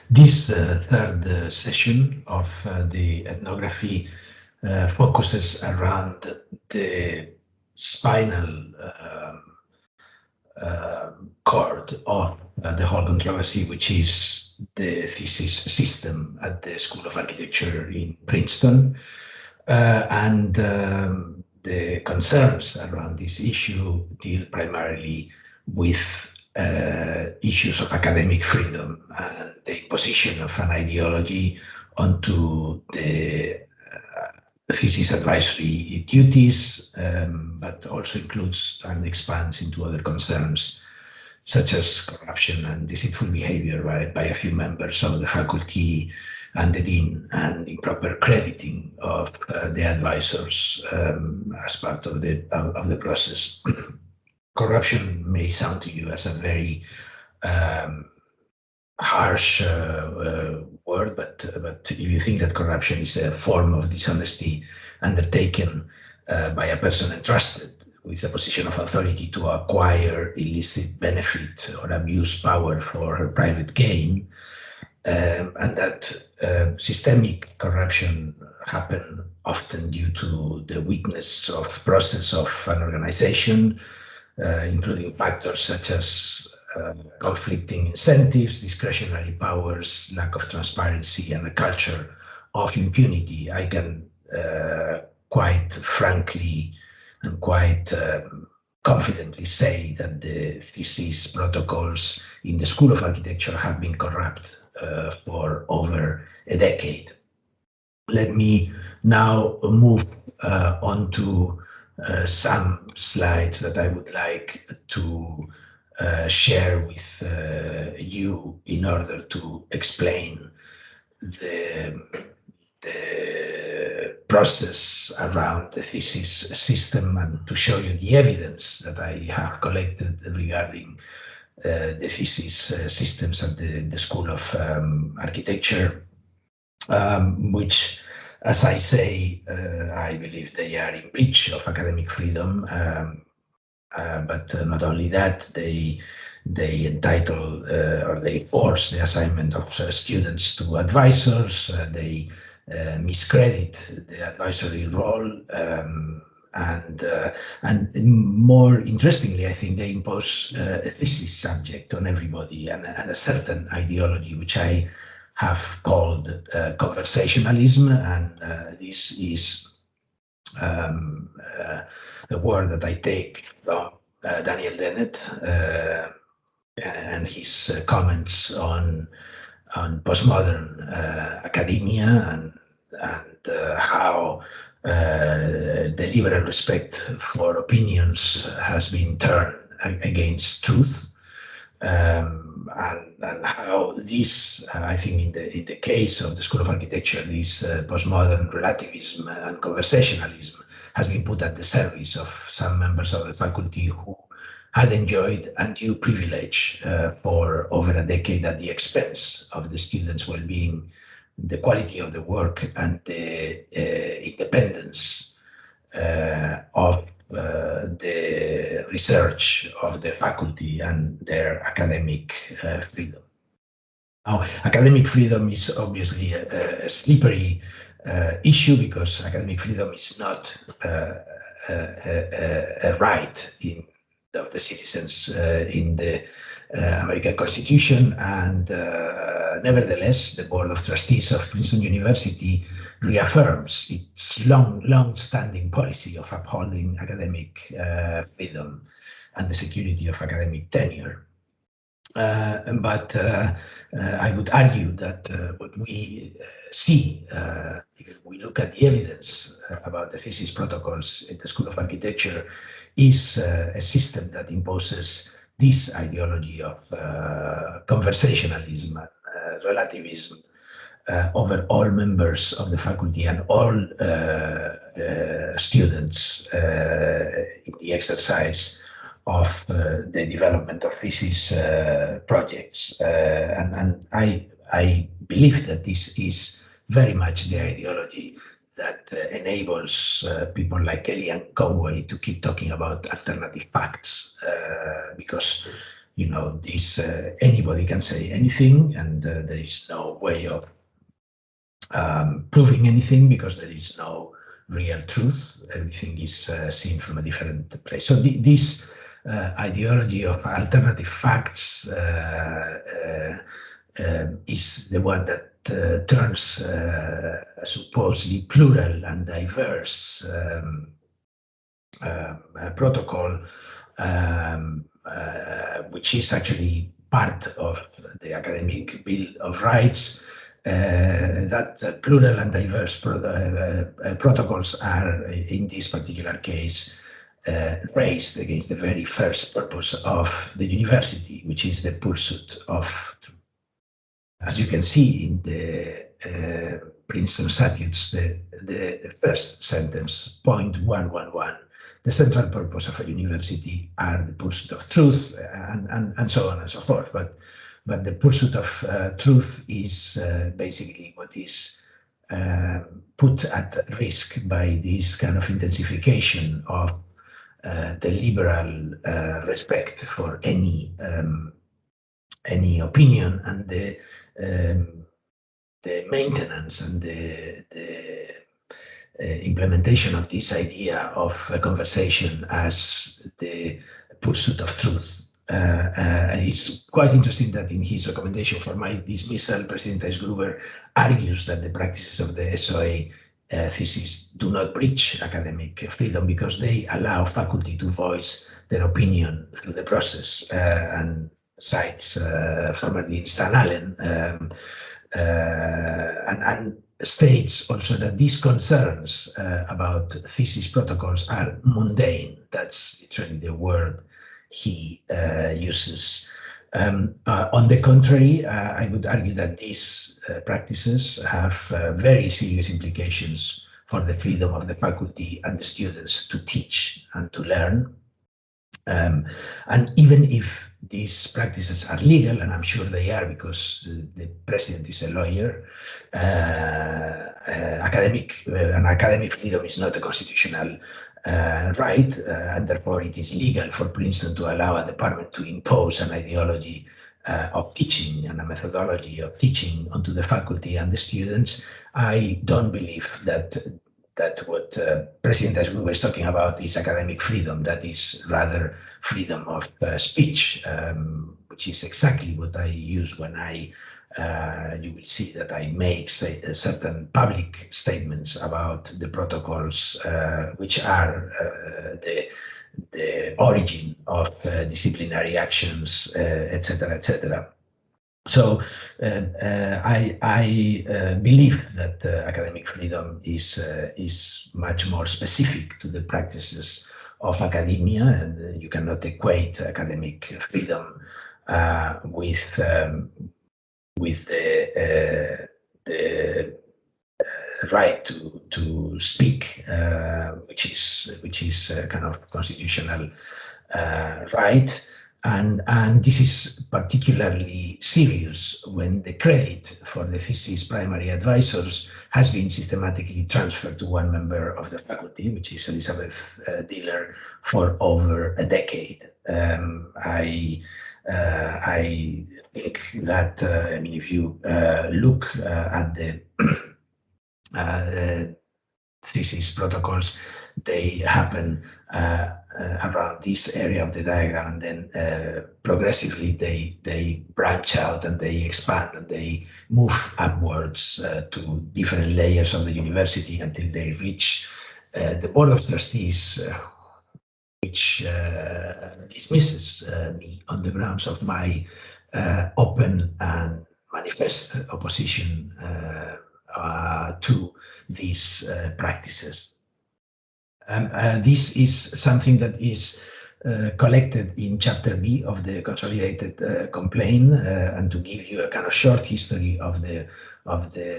This third session of the ethnography focuses around the spinal cord of the whole controversy, which is the thesis system at the School of Architecture in Princeton. And the concerns around this issue deal primarily with issues of academic freedom and the imposition of an ideology onto the thesis advisory duties, but also includes and expands into other concerns such as corruption and deceitful behavior by a few members of the faculty and the dean, and improper crediting of the advisors as part of the process. Corruption may sound to you as a very harsh word, but if you think that corruption is a form of dishonesty undertaken by a person entrusted with a position of authority to acquire illicit benefit or abuse power for her private gain, and that systemic corruption happen often due to the weakness of process of an organization, including factors such as conflicting incentives, discretionary powers, lack of transparency, and a culture of impunity. I can quite frankly and quite confidently say that the thesis protocols in the School of Architecture have been corrupt for over a decade. Let me now move on to some slides that I would like to share with you in order to explain the process around the thesis system and to show you the evidence that I have collected regarding the thesis systems at the School of Architecture, which, as I say, I believe they are in breach of academic freedom. But not only that, they entitle or they force the assignment of students to advisors. They miscredit the advisory role, and more interestingly, I think they impose a thesis subject on everybody and a certain ideology, which I have called conversationalism, and this is a word that I take from Daniel Dennett and his comments on postmodern academia and how the liberal respect for opinions has been turned against truth, and how this, I think, in the case of the School of Architecture, this postmodern relativism and conversationalism has been put at the service of some members of the faculty who had enjoyed undue privilege for over a decade at the expense of the students' well-being, the quality of the work, and the independence of the research of the faculty and their academic freedom. Now, academic freedom is obviously a slippery issue, because academic freedom is not a right of the citizens in the American Constitution, and nevertheless, the Board of Trustees of Princeton University reaffirms its long-standing policy of upholding academic freedom and the security of academic tenure. But I would argue that what we see, if we look at the evidence about the thesis protocols in the School of Architecture, is a system that imposes this ideology of conversationalism and relativism over all members of the faculty and all students in the exercise of the development of thesis projects. And I believe that this is very much the ideology that enables people like Kellyanne Conway to keep talking about alternative facts, because this anybody can say anything, and there is no way of proving anything because there is no real truth. Everything is seen from a different place. So this ideology of alternative facts is the one that turns supposedly plural and diverse protocol, which is actually part of the academic Bill of Rights, that plural and diverse protocols are, in this particular case, raised against the very first purpose of the university, which is the pursuit of truth. As you can see in the Princeton statutes, the first sentence, point 111, the central purpose of a university are the pursuit of truth, and so on and so forth. But the pursuit of truth is basically what is put at risk by this kind of intensification of the liberal respect for any opinion, and the maintenance and the implementation of this idea of a conversation as the pursuit of truth. And it's quite interesting that in his recommendation for my dismissal, President Gruber argues that the practices of the SOA thesis do not breach academic freedom because they allow faculty to voice their opinion through the process, and cites former Dean Stan Allen, and states also that these concerns about thesis protocols are mundane. That's literally the word he uses. On the contrary, I would argue that these practices have very serious implications for the freedom of the faculty and the students to teach and to learn. And even if these practices are legal, and I'm sure they are because the president is a lawyer, academic freedom is not a constitutional right, and therefore it is legal for Princeton to allow a department to impose an ideology of teaching and a methodology of teaching onto the faculty and the students. I don't believe that what President Gruber is talking about is academic freedom. That is rather freedom of speech, which is exactly what I use when you will see that I make certain public statements about the protocols, which are the origin of disciplinary actions, etc., etc. So I believe that academic freedom is much more specific to the practices of academia, and you cannot equate academic freedom with the right to speak, which is a kind of constitutional right. And this is particularly serious when the credit for the thesis primary advisors has been systematically transferred to one member of the faculty, which is Elizabeth Diller, for over a decade. I think that, if you look at the thesis protocols, they happen around this area of the diagram, and then progressively they branch out and they expand and they move upwards to different layers of the university until they reach the Board of Trustees, which dismisses me on the grounds of my open and manifest opposition to these practices. This is something that is collected in Chapter B of the consolidated complaint, and to give you a kind of short history of the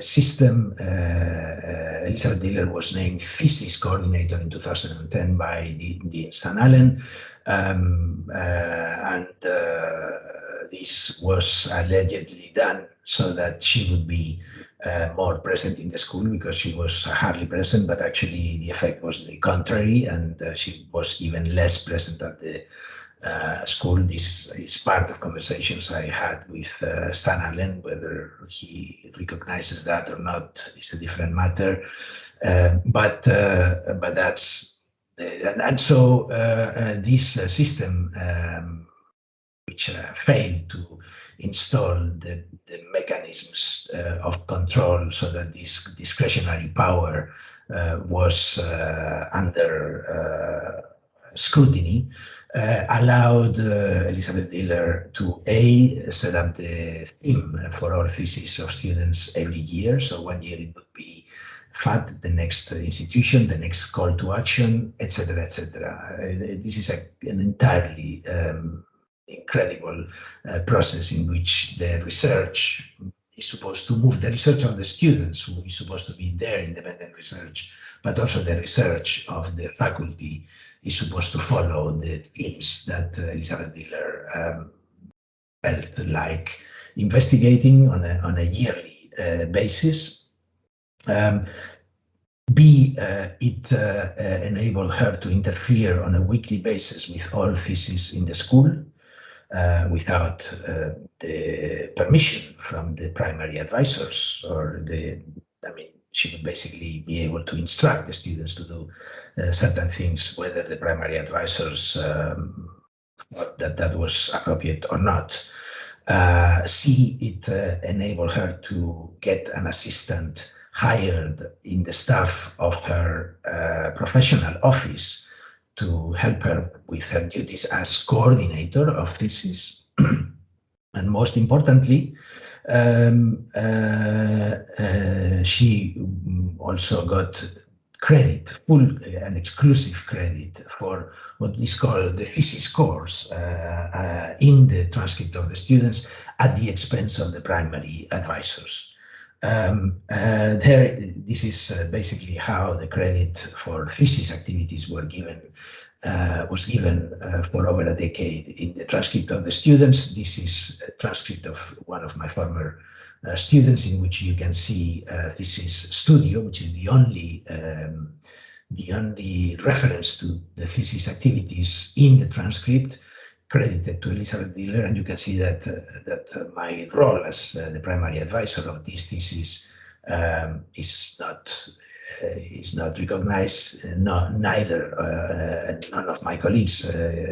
system, Elizabeth Diller was named thesis coordinator in 2010 by Dean Stan Allen, and this was allegedly done so that she would be more present in the school, because she was hardly present, but actually the effect was the contrary, and she was even less present at the school. This is part of conversations I had with Stan Allen. Whether he recognizes that or not is a different matter. But that's and so this system, which failed to install the mechanisms of control so that this discretionary power was under scrutiny, allowed Elizabeth Diller to set up the theme for all theses of students every year. So 1 year it would be FAT, the next institution, the next call to action, etc., etc. This is an entirely incredible process in which the research is supposed to move, the research of the students, who is supposed to be their independent research, but also the research of the faculty is supposed to follow the themes that Elizabeth Diller felt like investigating on a yearly basis. It enabled her to interfere on a weekly basis with all theses in the school without the permission from the primary advisors she would basically be able to instruct the students to do certain things, whether the primary advisors thought that was appropriate or not. It enabled her to get an assistant hired in the staff of her professional office to help her with her duties as coordinator of thesis. And most importantly, she also got credit, full and exclusive credit for what is called the thesis scores in the transcript of the students at the expense of the primary advisors. This is basically how the credit for thesis activities was given for over a decade in the transcript of the students. This is a transcript of one of my former students, in which you can see Thesis Studio, which is the only reference to the thesis activities in the transcript, credited to Elizabeth Diller. And you can see that my role as the primary advisor of this thesis is not recognized. Neither none of my colleagues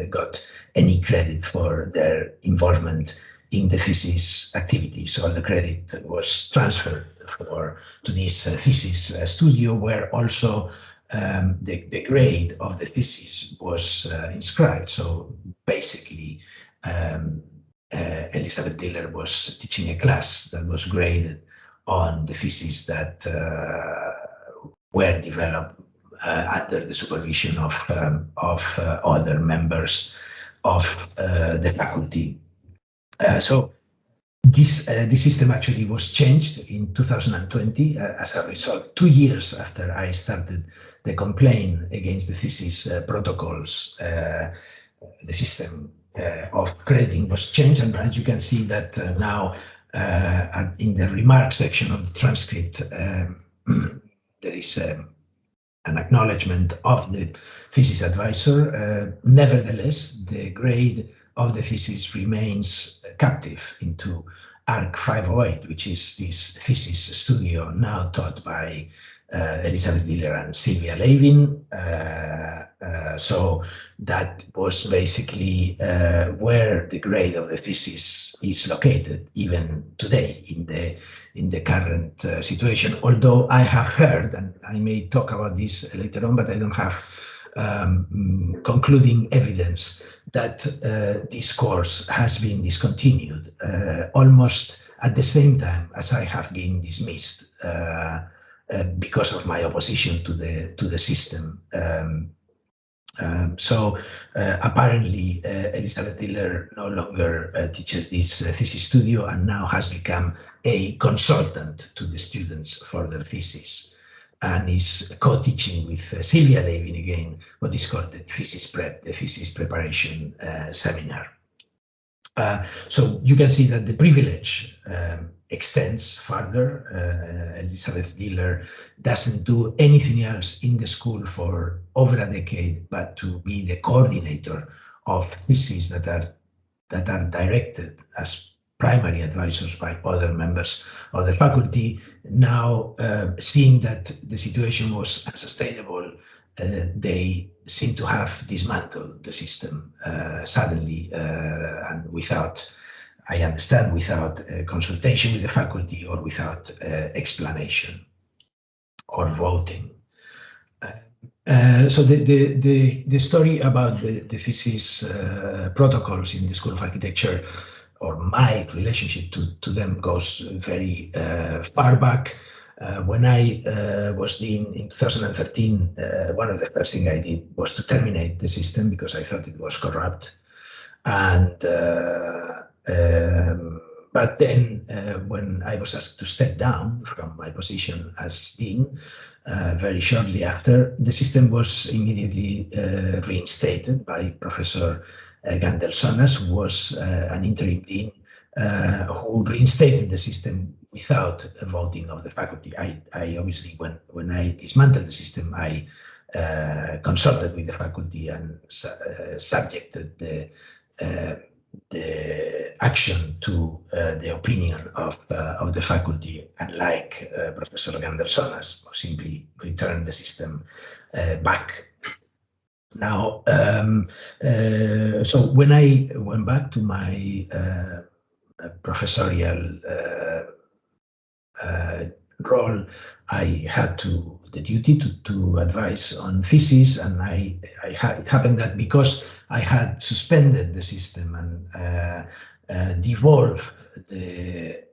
got any credit for their involvement in the thesis activities. All the credit was transferred to this thesis studio, where also the grade of the thesis was inscribed. So basically, Elizabeth Diller was teaching a class that was graded on the theses that were developed under the supervision of other members of the faculty. So this system actually was changed in 2020 as a result. 2 years after I started the complaint against the thesis protocols, the system of crediting was changed, and as you can see that now in the remarks section of the transcript, there is an acknowledgement of the thesis advisor. Nevertheless, the grade of the thesis remains captive into ARC 508, which is this thesis studio now taught by Elizabeth Diller and Sylvia Levin. So that was basically where the grade of the thesis is located even today in the current situation. Although I have heard, and I may talk about this later on, but I don't have concluding evidence that this course has been discontinued almost at the same time as I have been dismissed because of my opposition to the system. So apparently Elizabeth Diller no longer teaches this thesis studio, and now has become a consultant to the students for their thesis, and is co-teaching with Sylvia Levin again what is called the thesis prep, the thesis preparation seminar. So you can see that the privilege extends further. Elizabeth Diller doesn't do anything else in the school for over a decade but to be the coordinator of theses that are directed as primary advisors by other members of the faculty. Now, seeing that the situation was unsustainable, they seem to have dismantled the system suddenly and without, I understand, without consultation with the faculty or without explanation or voting. So the story about the thesis protocols in the School of Architecture, or my relationship to them, goes very far back. When I was dean in 2013, one of the first things I did was to terminate the system because I thought it was corrupt. And but then when I was asked to step down from my position as dean, very shortly after, the system was immediately reinstated by Professor Gandelsonas, who was an interim dean, who reinstated the system without a voting of the faculty. I obviously, when I dismantled the system, I consulted with the faculty and subjected the action to the opinion of the faculty, unlike Professor Gandersonas, who simply returned the system back. Now, so when I went back to my professorial role, I had the duty to advise on thesis, and it happened that because I had suspended the system and devolved the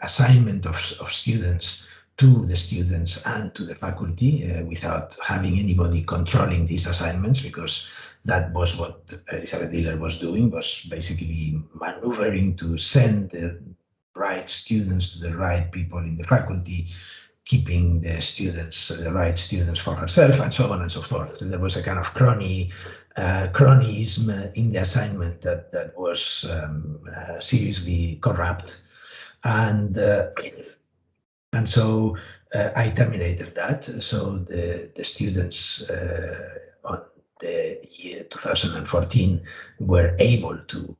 assignment of students to the students and to the faculty without having anybody controlling these assignments, because that was what Elizabeth Diller was doing, was basically maneuvering to send the right students to the right people in the faculty, keeping the right students for herself, and so on and so forth. So there was a kind of cronyism in the assignment that was seriously corrupt, and so I terminated that. So the students on the year 2014 were able to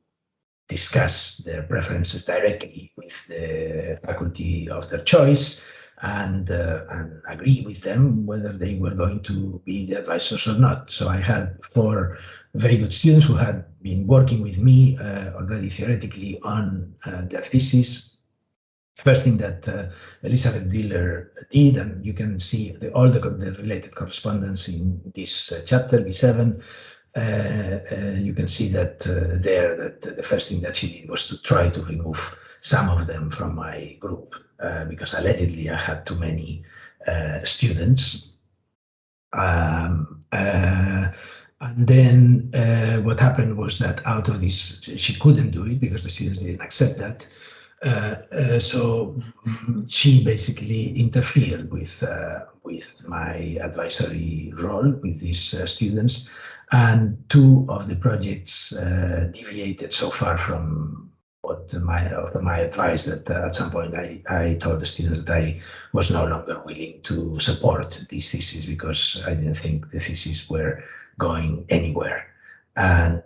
discuss their preferences directly with the faculty of their choice and agree with them whether they were going to be the advisors or not. So I had 4 very good students who had been working with me already theoretically on their thesis. First thing that Elizabeth Diller did, and you can see all the related correspondence in this chapter, B7, you can see that that the first thing that she did was to try to remove some of them from my group because allegedly I had too many students. And then what happened was that out of this, she couldn't do it because the students didn't accept that. So she basically interfered with my advisory role with these students, and 2 of the projects deviated so far from my advice that at some point I told the students that I was no longer willing to support these theses because I didn't think the theses were going anywhere. And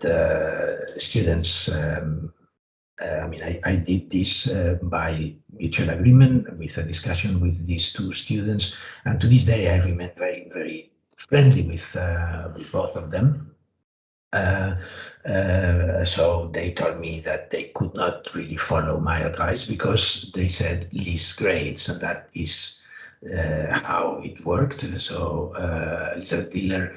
students, I did this by mutual agreement with a discussion with these 2 students, and to this day I remain very, very friendly with both of them. So they told me that they could not really follow my advice because they said least grades, and that is how it worked. So Elizabeth Diller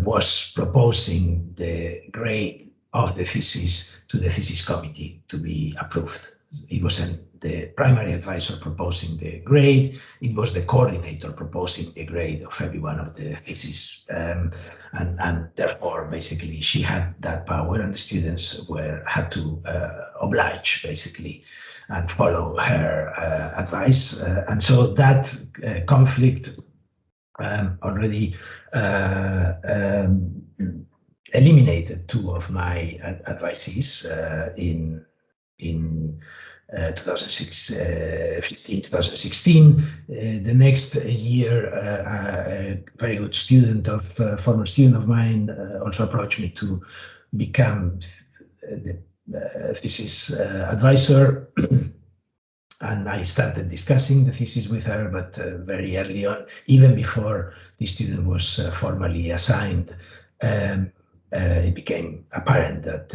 was proposing the grade of the thesis to the thesis committee to be approved. It wasn't the primary advisor proposing the grade, it was the coordinator proposing the grade of every one of the theses. And therefore, basically, she had that power and the students had to oblige, basically, and follow her advice. And so that conflict already eliminated 2 of my advisees in in 2016. The next year, a very good student former student of mine also approached me to become the thesis advisor. And I started discussing the thesis with her, but very early on, even before the student was formally assigned, it became apparent that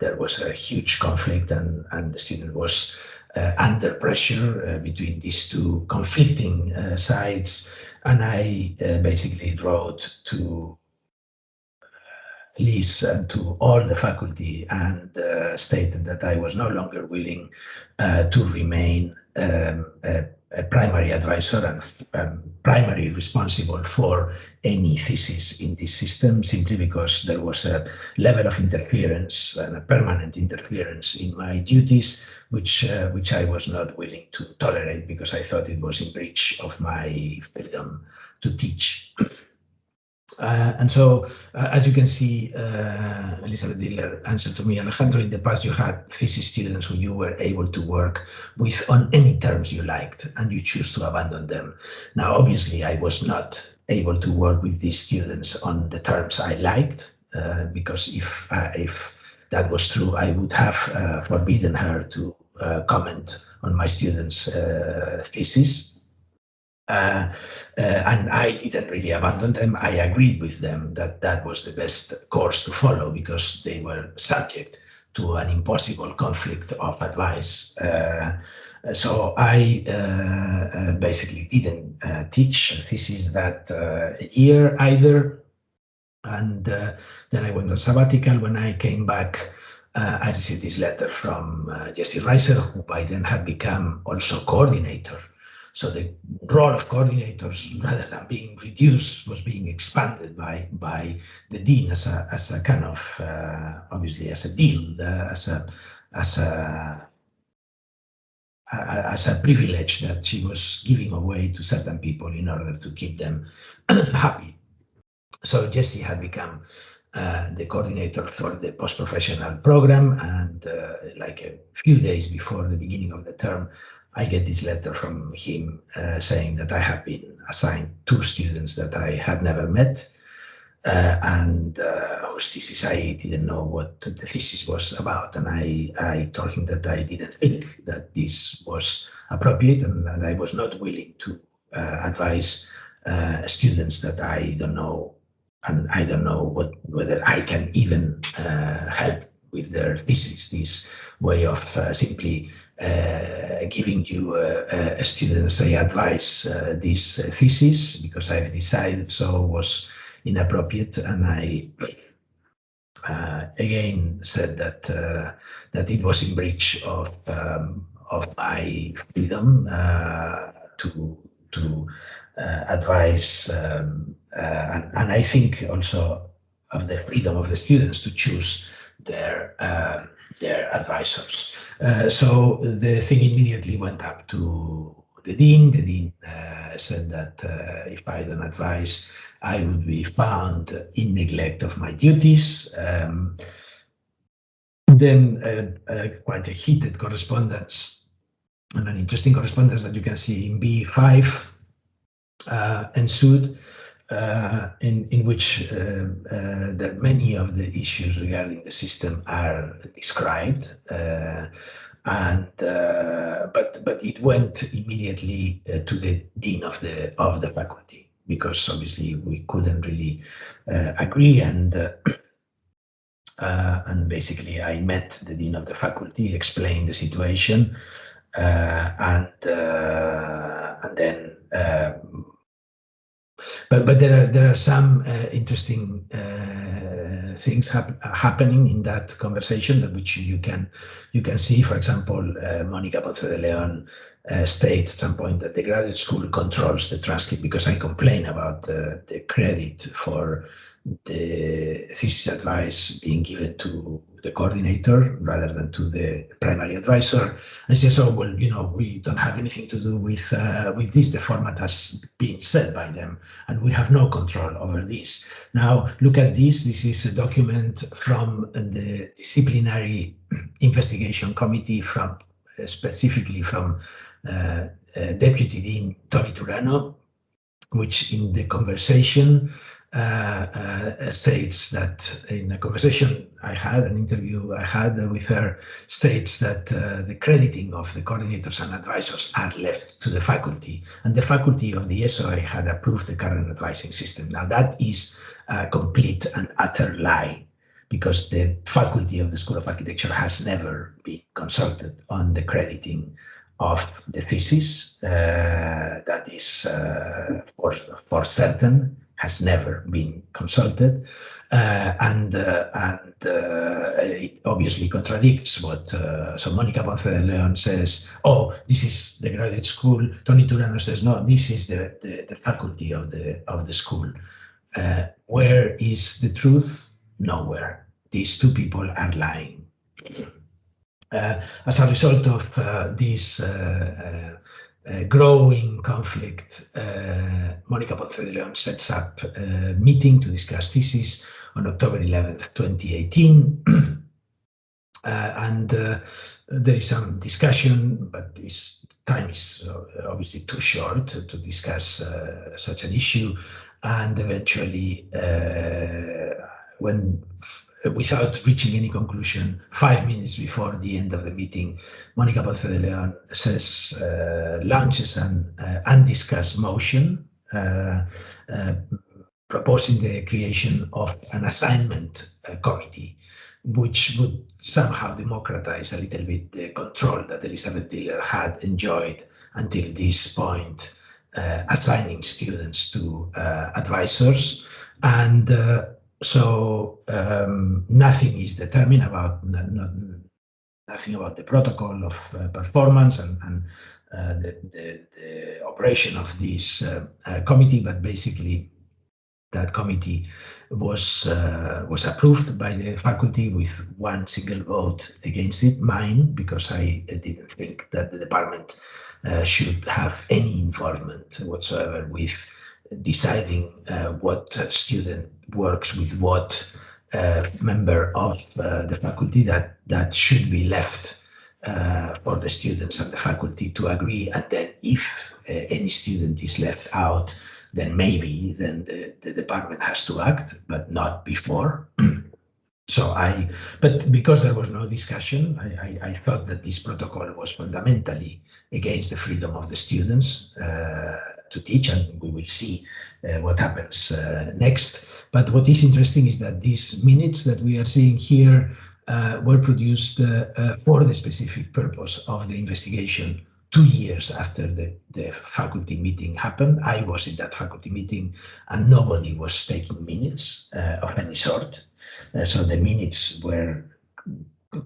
there was a huge conflict, and the student was under pressure between these two conflicting sides. And I basically wrote to listen to all the faculty and stated that I was no longer willing to remain a primary advisor and primary responsible for any thesis in this system, simply because there was a level of interference and a permanent interference in my duties, which I was not willing to tolerate, because I thought it was in breach of my freedom to teach. And so, as you can see, Elizabeth Diller answered to me, Alejandro, in the past you had thesis students who you were able to work with on any terms you liked, and you choose to abandon them. Now, obviously, I was not able to work with these students on the terms I liked, because if that was true, I would have forbidden her to comment on my students' thesis. And I didn't really abandon them. I agreed with them that that was the best course to follow, because they were subject to an impossible conflict of advice. So I basically didn't teach thesis that year either. And then I went on sabbatical. When I came back, I received this letter from Jesse Reiser, who by then had become also coordinator. So the role of coordinators, rather than being reduced, was being expanded by the dean as a kind of obviously as a deal, as a privilege that she was giving away to certain people in order to keep them happy. So Jesse had become the coordinator for the post-professional program, and like a few days before the beginning of the term, I get this letter from him saying that I have been assigned 2 students that I had never met, and whose thesis I didn't know what the thesis was about. And I told him that I didn't think that this was appropriate, and that I was not willing to advise students that I don't know, and I don't know whether I can even help with their thesis. This way of simply giving you a student, say, advice this thesis because I've decided so, was inappropriate. And I again said that that it was in breach of my freedom to advise, and I think also of the freedom of the students to choose their advisors. So the thing immediately went up to the dean. The dean said that if I don't advise, I would be found in neglect of my duties. Then quite a heated correspondence, and an interesting correspondence that you can see in B5 ensued, in which many of the issues regarding the system are described, but it went immediately to the dean of the faculty, because obviously we couldn't really agree, and basically I met the dean of the faculty, explained the situation, and then. But there are some interesting things happening in that conversation, that which you can see. For example, Monica Ponce de Leon states at some point that the graduate school controls the transcript, because I complain about the credit for the thesis advice being given to the coordinator rather than to the primary advisor. And she says, "Oh, well, we don't have anything to do with this. The format has been set by them, and we have no control over this." Now, look at this. This is a document from the disciplinary investigation committee, specifically from Deputy Dean Tony Turano, which in the conversation states that, in a conversation I had, an interview I had with her, states that the crediting of the coordinators and advisors are left to the faculty, and the faculty of the SOA had approved the current advising system. Now, that is a complete and utter lie, because the faculty of the School of Architecture has never been consulted on the crediting of the thesis. That is for certain, has never been consulted, and it obviously contradicts what. So Monica Ponce de Leon says, "Oh, this is the graduate school." Tony Turano says, "No, this is the faculty of the school." Where is the truth? Nowhere. These two people are lying. As a result of this growing conflict, Monica Ponce de Leon sets up a meeting to discuss thesis on October 11th, 2018. And there is some discussion, but this time is obviously too short to discuss such an issue. And eventually, without reaching any conclusion, 5 minutes before the end of the meeting, Monica Ponce de Leon launches an undiscussed motion proposing the creation of an assignment committee, which would somehow democratize a little bit the control that Elizabeth Diller had enjoyed until this point, assigning students to advisors. And so nothing is determined about nothing about the protocol of performance and the operation of this committee, but basically that committee was approved by the faculty with one single vote against it, mine, because I didn't think that the department should have any involvement whatsoever with deciding what student works with what member of the faculty. That should be left for the students and the faculty to agree, and then if any student is left out, then maybe the department has to act, but not before. But because there was no discussion, I thought that this protocol was fundamentally against the freedom of the students to teach, and we will see what happens next. But what is interesting is that these minutes that we are seeing here were produced for the specific purpose of the investigation 2 years after the faculty meeting happened. I was in that faculty meeting and nobody was taking minutes of any sort. So the minutes were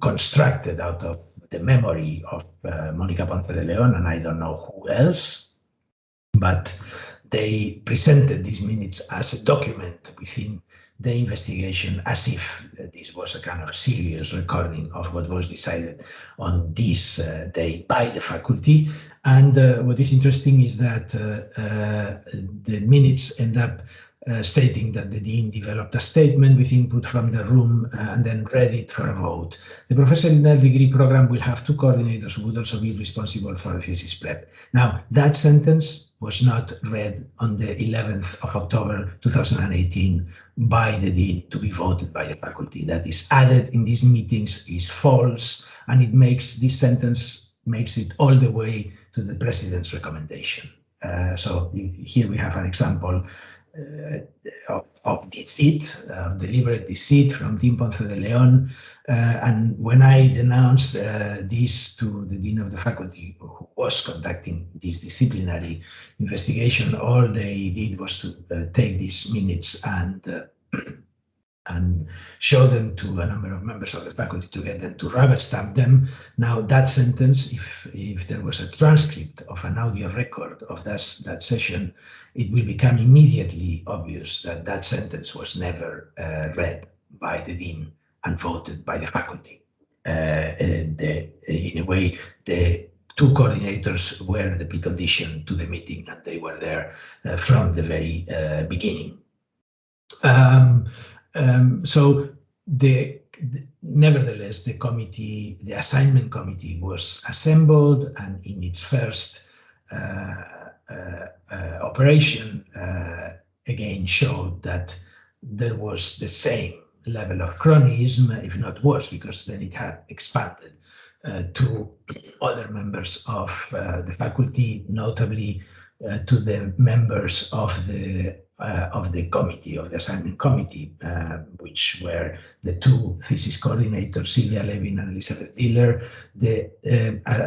constructed out of the memory of Monica Ponce de Leon and I don't know who else, but they presented these minutes as a document within the investigation, as if this was a kind of serious recording of what was decided on this day by the faculty. And what is interesting is that the minutes end up stating that the dean developed a statement with input from the room and then read it for a vote. The professional degree program will have 2 coordinators who would also be responsible for the thesis prep. Now, that sentence was not read on the 11th of October 2018 by the dean to be voted by the faculty. That is added in these meetings is false, and it makes this sentence makes it all the way to the president's recommendation. So here we have an example of deceit, deliberate deceit from Dean Ponce de Leon. And when I denounced this to the dean of the faculty who was conducting this disciplinary investigation, all they did was to take these minutes and and show them to a number of members of the faculty to get them to rubber stamp them. Now that sentence, if there was a transcript of an audio record of that session, it will become immediately obvious that that sentence was never read by the dean and voted by the faculty. In a way, the two coordinators were the precondition to the meeting, and they were there from the very beginning. So nevertheless, the assignment committee was assembled, and in its first operation, again showed that there was the same level of cronyism, if not worse, because then it had expanded to other members of the faculty, notably to the members of the committee, of the assignment committee, which were the two thesis coordinators, Sylvia Levin and Elizabeth Diller, the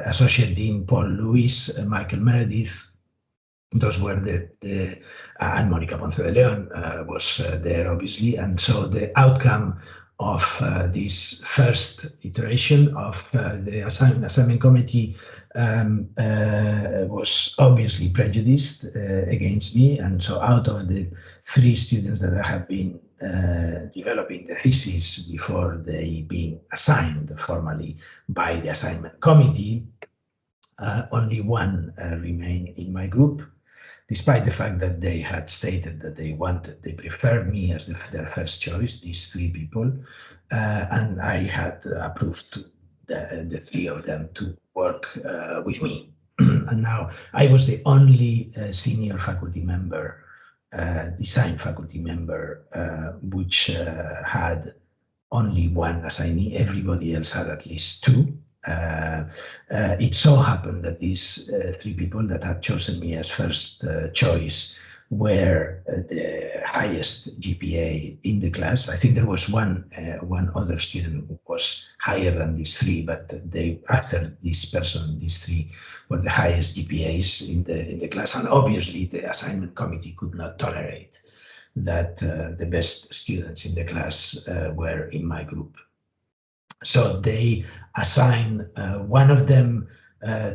associate dean, Paul Lewis, Michael Meredith. Those were and Monica Ponce de Leon was there, obviously. And so the outcome of this first iteration of the assignment committee was obviously prejudiced against me. And so out of the 3 students that I had been developing the thesis before they being assigned formally by the assignment committee, only 1 remained in my group, despite the fact that they had stated that they preferred me as their first choice, these 3 people, and I had approved the 3 of them to work with me. And now I was the only senior faculty member, design faculty member, which had only 1 assignee. Everybody else had at least 2. It so happened that these 3 people that had chosen me as first choice were the highest GPA in the class. I think there was one other student who was higher than these 3, but after this person, these 3 were the highest GPAs in the class, and obviously the assignment committee could not tolerate that the best students in the class were in my group. So they assign 1 of them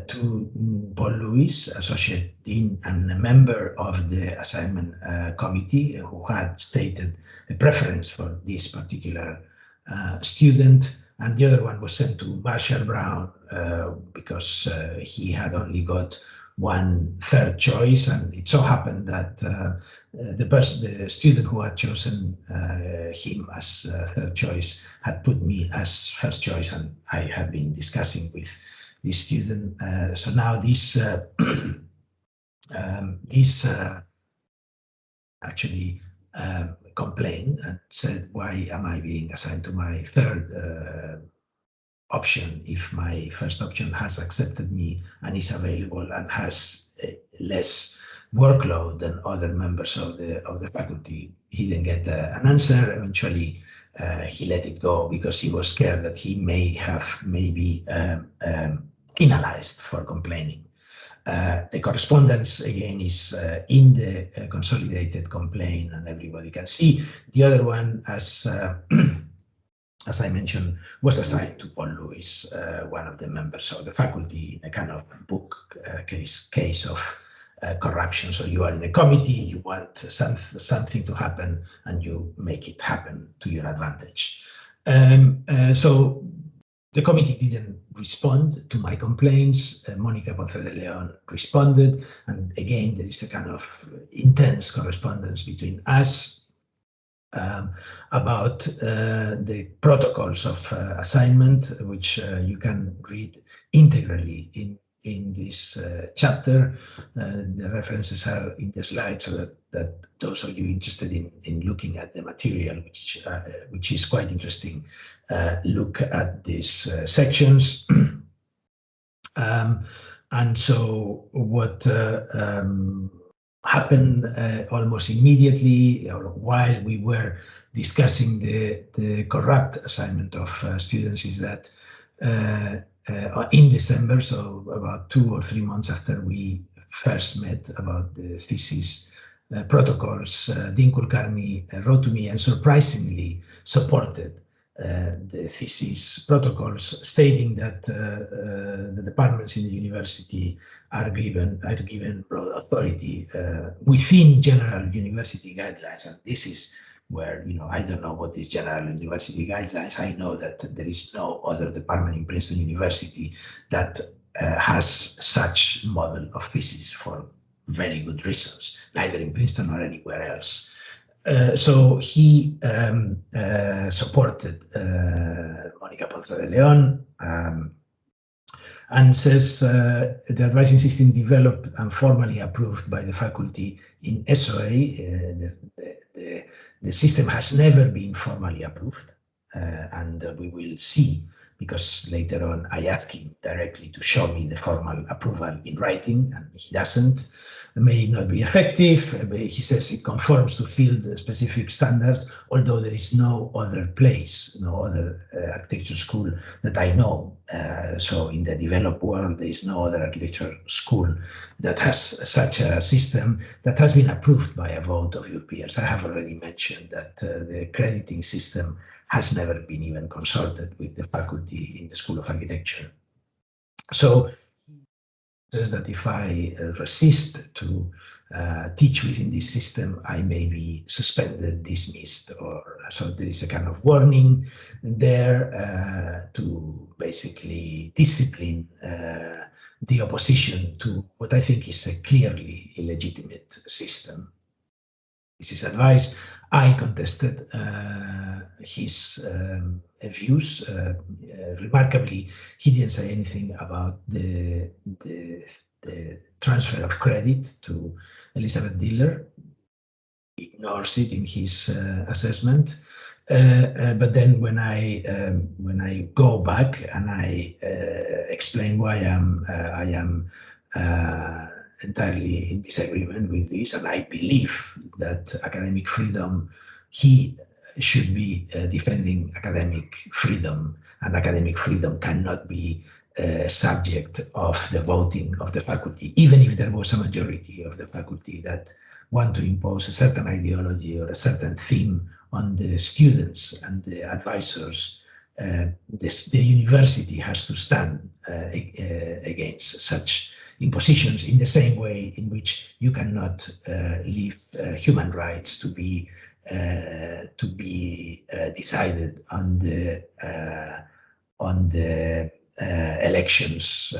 to Paul Lewis, associate dean and a member of the assignment committee, who had stated a preference for this particular student. And the other one was sent to Marshall Brown because he had only got 1 third choice, and it so happened that the student who had chosen him as third choice had put me as first choice, and I had been discussing with this student. So now this actually complained and said, "Why am I being assigned to my third option if my first option has accepted me and is available and has less workload than other members of the faculty?" He didn't get an answer. Eventually, he let it go because he was scared that he may have maybe penalized for complaining. The correspondence again is in the consolidated complaint, and everybody can see. The other one, as I mentioned, was assigned to Paul Lewis, one of the members of the faculty, in a kind of book case of corruption. So you are in a committee, you want something to happen, and you make it happen to your advantage. So the committee didn't respond to my complaints. Monica Ponce de Leon responded, and again there is a kind of intense correspondence between us about the protocols of assignment, which you can read integrally in this chapter. The references are in the slide, so that those of you interested in looking at the material, which is quite interesting, look at these sections. And so what happened almost immediately, or while we were discussing the corrupt assignment of students, is that in December, so about 2 or 3 months after we first met about the thesis protocols, Dean Kulkarni wrote to me and surprisingly supported the thesis protocols, stating that the departments in the university are given broad authority within general university guidelines. And this is where, I don't know what is general university guidelines. I know that there is no other department in Princeton University that has such model of thesis for very good reasons, neither in Princeton or anywhere else. So he supported Monica Ponce de Leon and says the advising system developed and formally approved by the faculty in SOA. The system has never been formally approved, and we will see, because later on I asked him directly to show me the formal approval in writing, and he doesn't. It may not be effective. He says it conforms to field-specific standards, although there is no other place, no other architecture school that I know. So in the developed world, there is no other architecture school that has such a system that has been approved by a vote of your peers. I have already mentioned that the crediting system has never been even consulted with the faculty in the School of Architecture. So says that if I resist to teach within this system, I may be suspended, dismissed, or so there is a kind of warning there to basically discipline the opposition to what I think is a clearly illegitimate system. This is advice. I contested his views. Remarkably, he didn't say anything about the transfer of credit to Elizabeth Diller. He ignores it in his assessment. But then when I go back and I explain why I am entirely in disagreement with this, and I believe that academic freedom, he should be defending academic freedom, and academic freedom cannot be subject of the voting of the faculty, even if there was a majority of the faculty that want to impose a certain ideology or a certain theme on the students and the advisors. The university has to stand against such impositions, in the same way in which you cannot leave human rights to be decided on the elections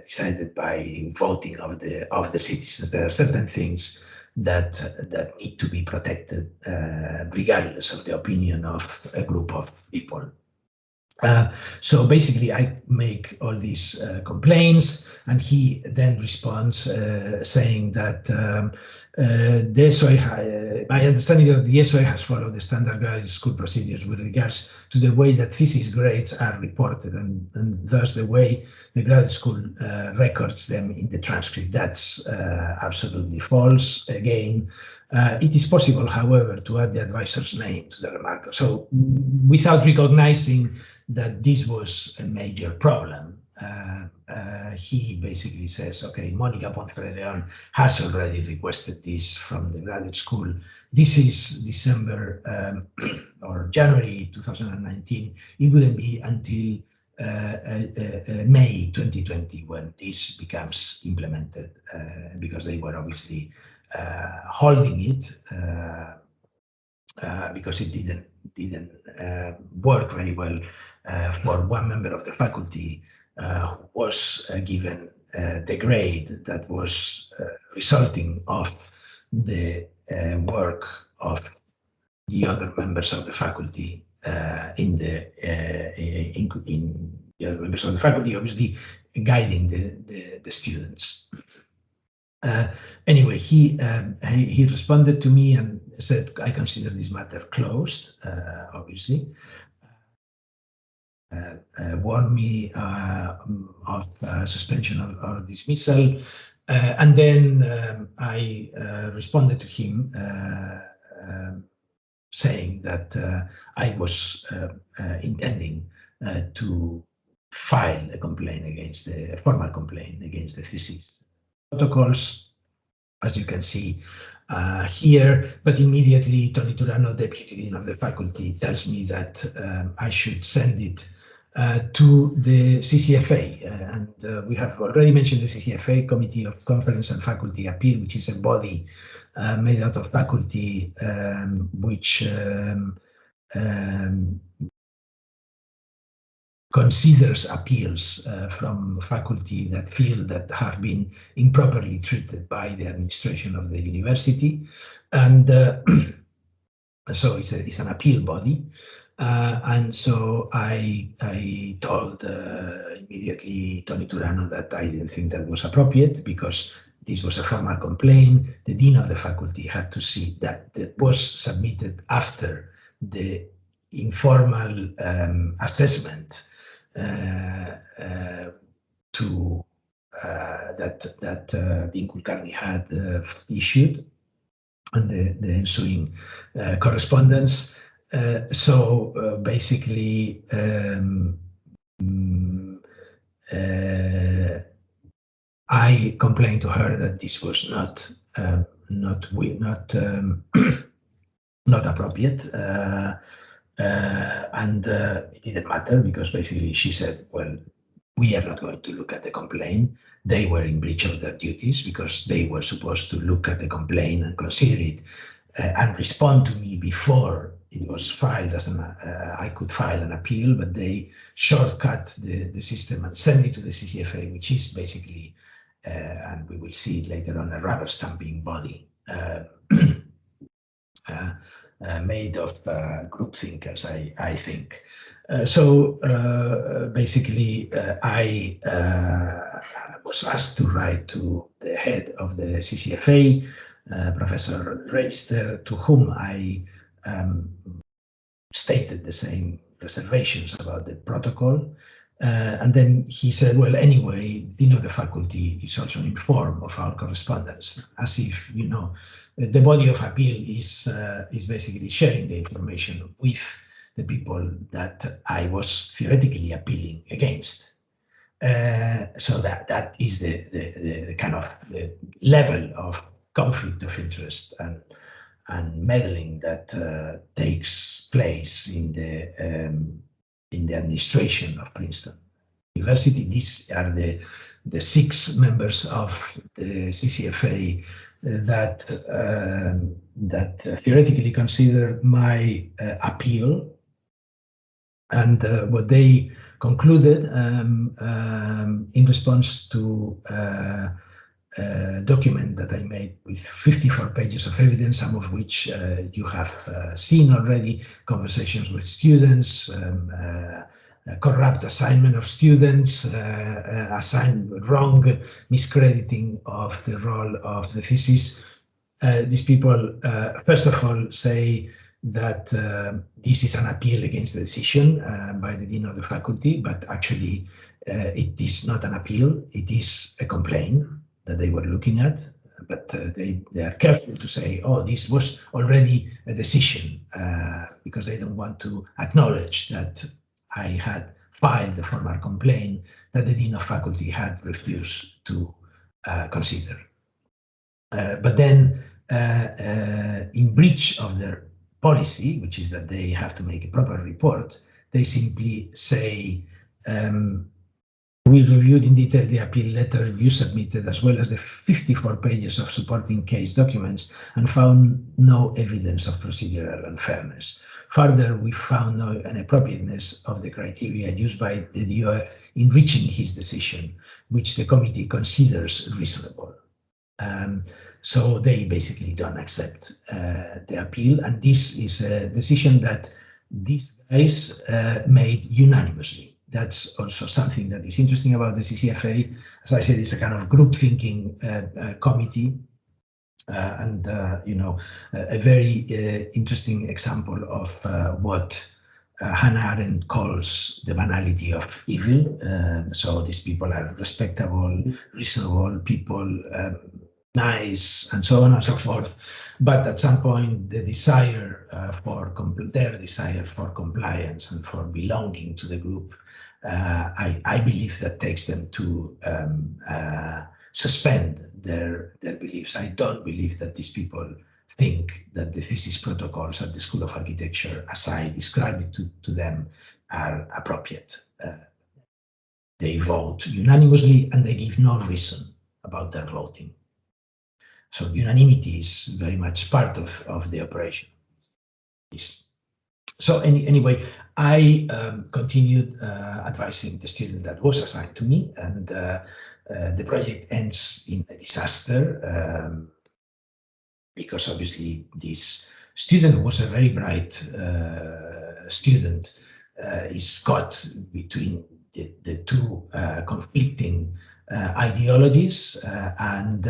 decided by voting of the citizens. There are certain things that need to be protected regardless of the opinion of a group of people. So basically, I make all these complaints, and he then responds saying that the SOA, my understanding is that the SOA has followed the standard graduate school procedures with regards to the way that thesis grades are reported, and thus the way the graduate school records them in the transcript. That's absolutely false. Again, it is possible, however, to add the advisor's name to the remark. So without recognizing that this was a major problem, he basically says, okay, Monica Ponce de Leon has already requested this from the graduate school. This is December or January 2019. It wouldn't be until May 2020 when this becomes implemented, because they were obviously holding it because it didn't work very well for one member of the faculty who was given the grade that was resulting of the work of the other members of the faculty in the other members of the faculty, obviously guiding the students. Anyway, he responded to me and said, I consider this matter closed, obviously. Warned me of suspension or dismissal. And then I responded to him saying that I was intending to file a complaint against a formal complaint against the thesis protocols. As you can see, here, but immediately Tony Turano, deputy dean of the faculty, tells me that I should send it to the CCFA. And we have already mentioned the CCFA, Committee of Conference and Faculty Appeal, which is a body made out of faculty which considers appeals from faculty that feel that have been improperly treated by the administration of the university. And so it's an appeal body. And so I told immediately Tony Turano that I didn't think that was appropriate because this was a formal complaint. The dean of the faculty had to see that it was submitted after the informal assessment to that Dean Kulkarni had issued and the ensuing correspondence. So basically, I complained to her that this was not not appropriate, and it didn't matter because basically she said, well, we are not going to look at the complaint. They were in breach of their duties because they were supposed to look at the complaint and consider it and respond to me before it was filed as I could file an appeal, but they shortcut the system and send it to the CCFA, which is basically, and we will see it later on, a rubber stamping body made of group thinkers, I think. So basically, I was asked to write to the head of the CCFA, Professor Reister, to whom I stated the same reservations about the protocol. And then he said, well, anyway, the dean of the faculty is also informed of our correspondence, as if, you know, the body of appeal is basically sharing the information with the people that I was theoretically appealing against. So that is the kind of the level of conflict of interest and meddling that takes place in the administration of Princeton University. These are the 6 members of the CCFA that theoretically consider my appeal, and what they concluded in response to a document that I made with 54 pages of evidence, some of which you have seen already, conversations with students, corrupt assignment of students, wrong miscrediting of the role of the thesis. These people, first of all, say that this is an appeal against the decision by the dean of the faculty, but actually it is not an appeal, it is a complaint that they were looking at, but they are careful to say, oh, this was already a decision, because they don't want to acknowledge that I had filed the formal complaint that the dean of faculty had refused to consider. But then, in breach of their policy, which is that they have to make a proper report, they simply say, we reviewed in detail the appeal letter you submitted, as well as the 54 pages of supporting case documents, and found no evidence of procedural unfairness. Further, we found no inappropriateness of the criteria used by the DO in reaching his decision, which the committee considers reasonable. So they basically don't accept the appeal, and this is a decision that these guys made unanimously. That's also something that is interesting about the CCFA. As I said, it's a kind of group thinking committee, and you know, a very interesting example of what Hannah Arendt calls the banality of evil. So these people are respectable, reasonable people, nice, and so on and so forth. But at some point, the desire their desire for compliance and for belonging to the group, I believe that takes them to suspend their beliefs. I don't believe that these people think that the thesis protocols at the School of Architecture, as I described it to them, are appropriate. They vote unanimously and they give no reason about their voting. So unanimity is very much part of the operation. So anyway, I continued advising the student that was assigned to me, and the project ends in a disaster because obviously this student was a very bright student, is caught between the two conflicting ideologies and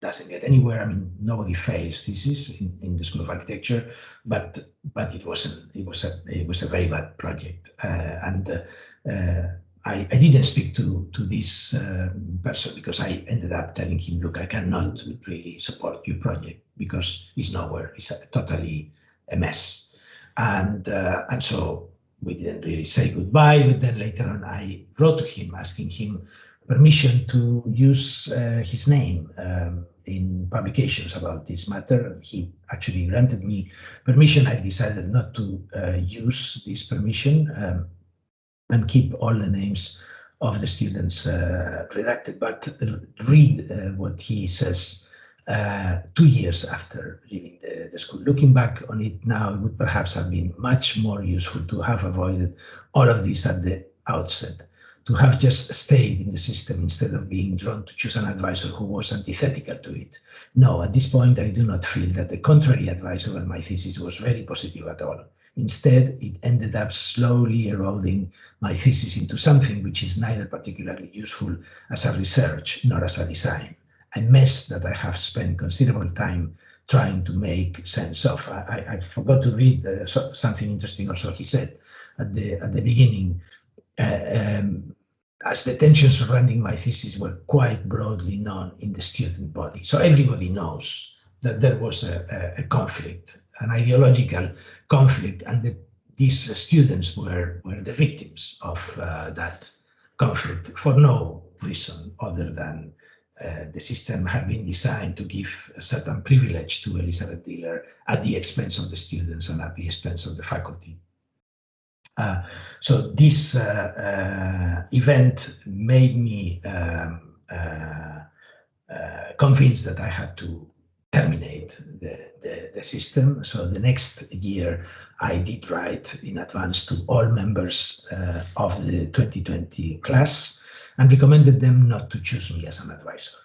doesn't get anywhere. I mean, nobody fails thesis in the School of Architecture, but it wasn't. It was a very bad project, and I didn't speak to this person because I ended up telling him, look, I cannot really support your project because it's nowhere. It's totally a mess, and so we didn't really say goodbye. But then later on, I wrote to him asking him permission to use his name in publications about this matter. He actually granted me permission. I decided not to use this permission and keep all the names of the students redacted, but read what he says 2 years after leaving the school. Looking back on it now, it would perhaps have been much more useful to have avoided all of this at the outset, to have just stayed in the system instead of being drawn to choose an advisor who was antithetical to it. No, at this point, I do not feel that the contrary advice over my thesis was very positive at all. Instead, it ended up slowly eroding my thesis into something which is neither particularly useful as a research nor as a design. A mess that I have spent considerable time trying to make sense of. I forgot to read something interesting also he said at the beginning. As the tensions surrounding my thesis were quite broadly known in the student body. So everybody knows that there was a conflict, an ideological conflict, and these students were the victims of that conflict for no reason other than the system had been designed to give a certain privilege to Elizabeth Diller at the expense of the students and at the expense of the faculty. So this event made me convinced that I had to terminate the system. So the next year, I did write in advance to all members of the 2020 class and recommended them not to choose me as an advisor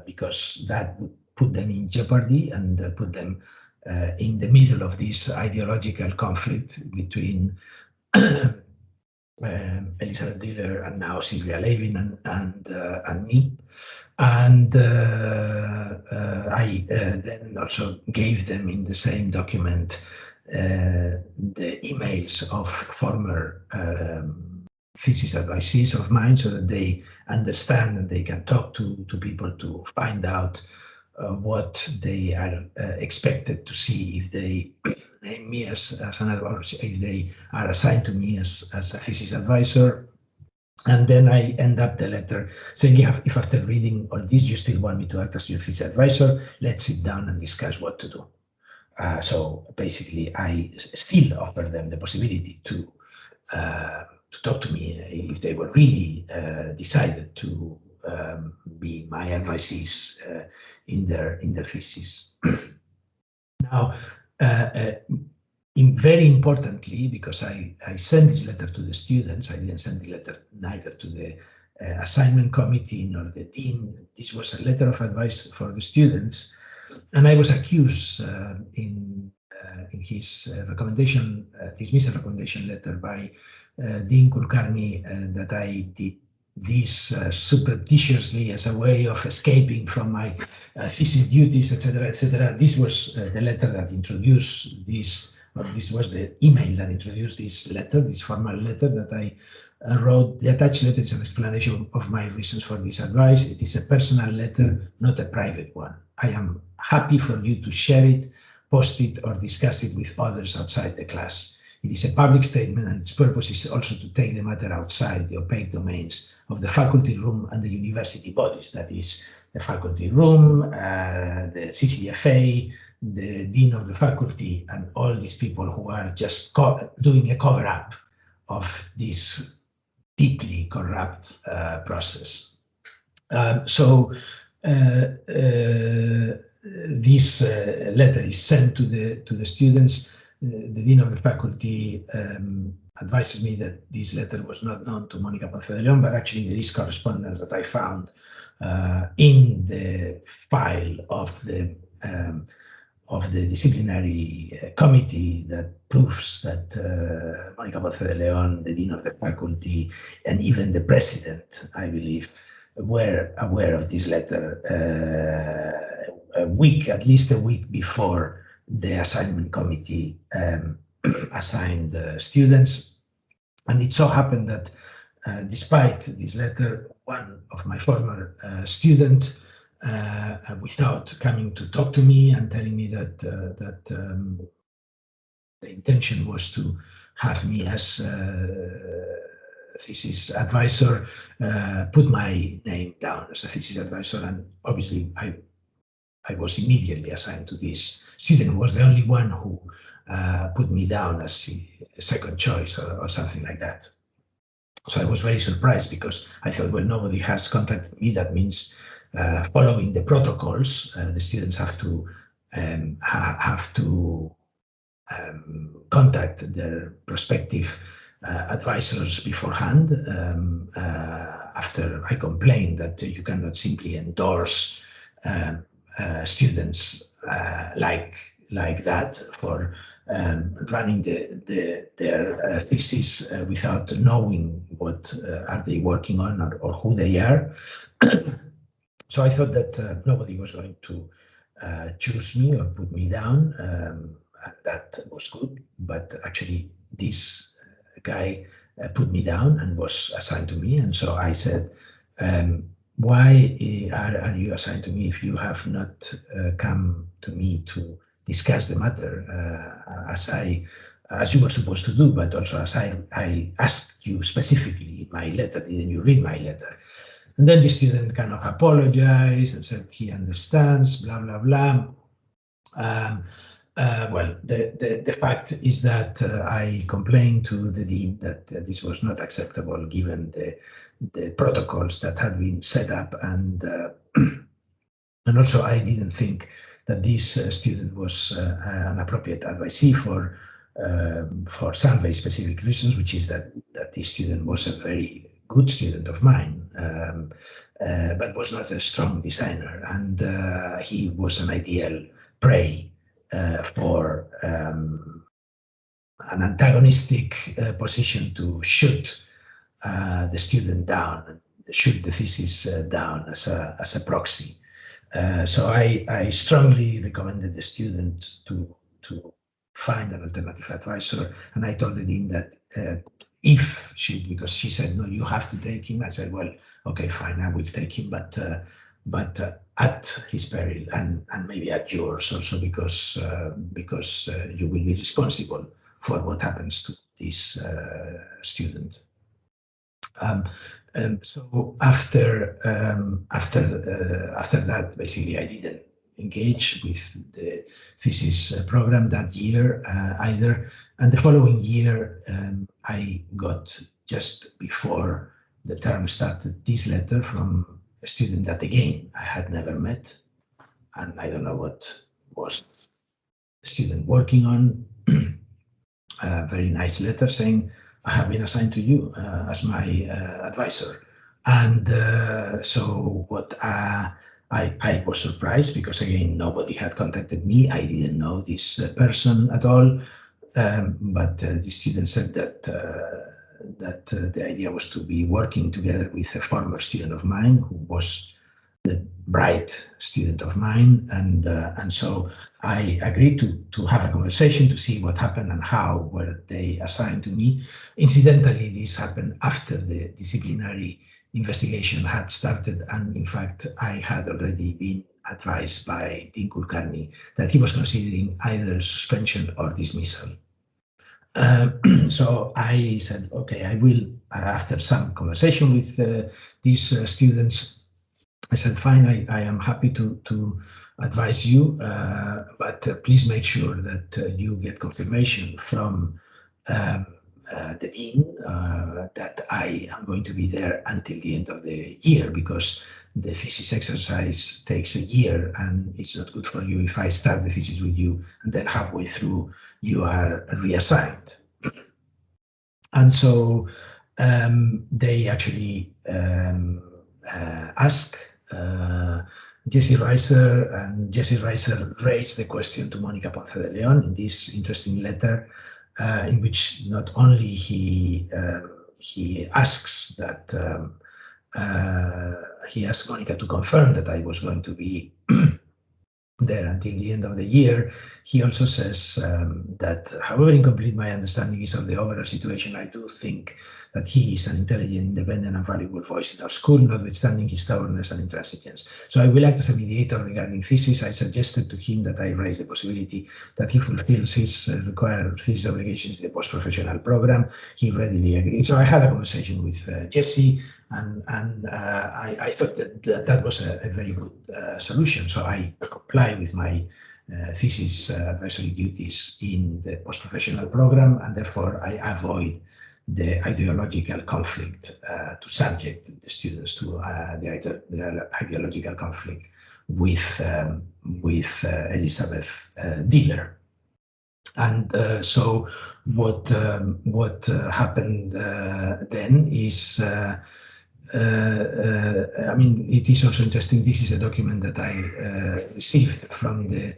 because that would put them in jeopardy and put them in the middle of this ideological conflict between Elizabeth Diller and now Sylvia Levin and me. And I then also gave them in the same document the emails of former thesis advisees of mine so that they understand and they can talk to people to find out what they are expected to see if they name me as an advisor, if they are assigned to me as a thesis advisor. And then I end up the letter saying, yeah, if after reading all this, you still want me to act as your thesis advisor, let's sit down and discuss what to do. So basically, I still offer them the possibility to talk to me if they were really decided to be my advisees in their thesis. Now, very importantly, because I sent this letter to the students, I didn't send the letter neither to the assignment committee nor the dean. This was a letter of advice for the students, and I was accused in his recommendation, dismissal recommendation letter by Dean Kulkarni that I did this surreptitiously as a way of escaping from my thesis duties, etc., etc. This was the letter that introduced this, or this was the email that introduced this letter, this formal letter that I wrote. The attached letter is an explanation of my reasons for this advice. It is a personal letter, not a private one. I am happy for you to share it, post it, or discuss it with others outside the class. It is a public statement, and its purpose is also to take the matter outside the opaque domains of the faculty room and the university bodies, that is, the faculty room, the CCFA, the dean of the faculty, and all these people who are just doing a cover-up of this deeply corrupt process. This letter is sent to the students. The dean of the faculty advises me that this letter was not known to Monica Ponce de Leon, but actually there is correspondence that I found in the file of the disciplinary committee that proves that Monica Ponce de Leon, the dean of the faculty, and even the president, I believe, were aware of this letter at least a week before the assignment committee assigned the students. And it so happened that despite this letter, one of my former students, without coming to talk to me and telling me that the intention was to have me as thesis advisor, put my name down as a thesis advisor, and obviously I was immediately assigned to this student, who was the only one who put me down as a second choice or something like that. So I was very surprised, because I thought, well, nobody has contacted me. That means following the protocols, the students have to contact their prospective advisors beforehand. After I complained that you cannot simply endorse students like that for running their thesis without knowing what are they working on or who they are. So I thought that nobody was going to choose me or put me down. That was good, but actually this guy put me down and was assigned to me. And so I said, why are you assigned to me if you have not come to me to discuss the matter as you were supposed to do, but also as I asked you specifically in my letter? Didn't you read my letter? And then the student kind of apologized and said he understands, blah, blah, blah. Well, the fact is that I complained to the dean that this was not acceptable given the protocols that had been set up, and also I didn't think that this student was an appropriate advisee for some very specific reasons, which is that this student was a very good student of mine, but was not a strong designer, and he was an ideal prey for an antagonistic position to shoot the student down, shoot the thesis down as a proxy. So I strongly recommended the student to find an alternative advisor, and I told the dean that because she said, no, you have to take him. I said, well, okay, fine, I will take him, but at his peril, and maybe at yours also, because you will be responsible for what happens to this student. So after that, basically, I didn't engage with the thesis program that year either. And the following year, I got, just before the term started, this letter from a student that, again, I had never met, and I don't know what was the student working on. A very nice letter saying, I have been assigned to you as my advisor. And so what I was surprised, because again, nobody had contacted me. I didn't know this person at all. But the student said that the idea was to be working together with a former student of mine who was a bright student of mine, and so I agreed to have a conversation to see what happened and how were they assigned to me. Incidentally, this happened after the disciplinary investigation had started, and in fact, I had already been advised by Dean Kulkarni that he was considering either suspension or dismissal. So I said, okay, I will, after some conversation with these students, I said, fine, I am happy to advise you, but please make sure that you get confirmation from um, the dean that I am going to be there until the end of the year, because the thesis exercise takes a year and it's not good for you if I start the thesis with you and then halfway through you are reassigned. And so they actually ask Jesse Reiser, and Jesse Reiser raised the question to Monica Ponce de Leon in this interesting letter, in which not only he asks that he asked Monica to confirm that I was going to be there until the end of the year. He also says that however incomplete my understanding is of the overall situation, I do think that he is an intelligent, independent, and valuable voice in our school, notwithstanding his stubbornness and intransigence. So I will act as a mediator regarding thesis. I suggested to him that I raise the possibility that he fulfills his required thesis obligations in the post-professional program. He readily agreed. So I had a conversation with Jesse, and I thought that was a very good solution. So I comply with my thesis advisory duties in the post-professional program, and therefore I avoid the ideological conflict to subject the students to the ideological conflict with Elizabeth Diller. And so what happened then is, I mean, it is also interesting. This is a document that I received from the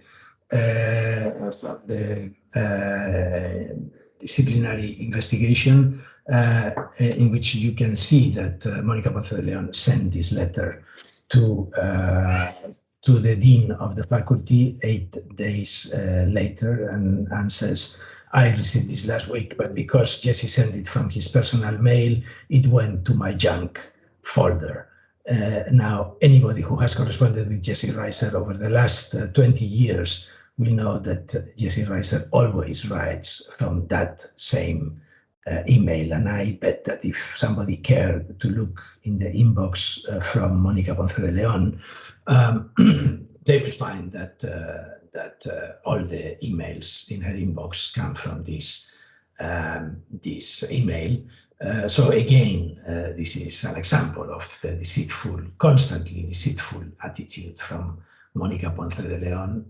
disciplinary investigation, in which you can see that Monica Ponce de Leon sent this letter to the dean of the faculty 8 days later, and says, I received this last week, but because Jesse sent it from his personal mail, it went to my junk folder. Now, anybody who has corresponded with Jesse Reiser over the last 20 years will know that Jesse Reiser always writes from that same email. And I bet that if somebody cared to look in the inbox from Monica Ponce de Leon, they will find that all the emails in her inbox come from this email. So again, this is an example of the deceitful, constantly deceitful attitude from Monica Ponce de Leon.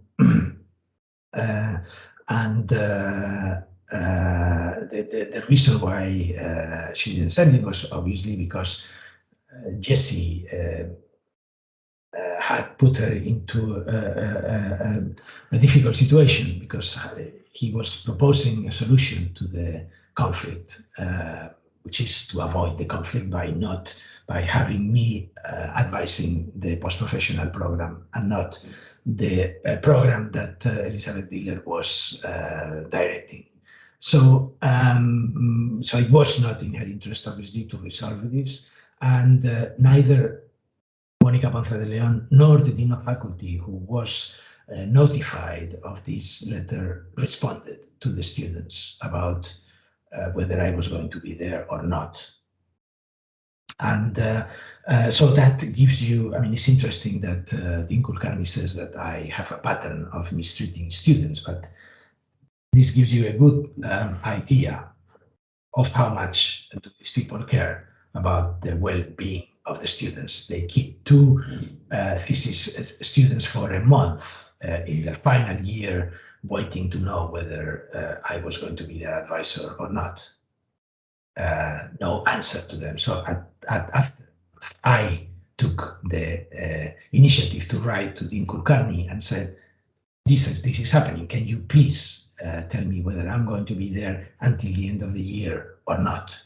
And the reason why she didn't send it was obviously because Jesse had put her into a difficult situation, because he was proposing a solution to the conflict, which is to avoid the conflict by having me advising the post-professional program and not the program that Elizabeth Diller was directing. So, so it was not in her interest, obviously, to resolve this, and neither Monica Ponce de Leon nor the dean of faculty, who was notified of this letter, responded to the students about whether I was going to be there or not. And so that gives you, I mean, it's interesting that Dean Kulkarni says that I have a pattern of mistreating students, but this gives you a good idea of how much do these people care about the well-being of the students. They keep 2 thesis students for a month in their final year, waiting to know whether I was going to be their advisor or not. No answer to them. So after I took the initiative to write to Dean Kulkarni and said, this is happening. Can you please tell me whether I'm going to be there until the end of the year or not?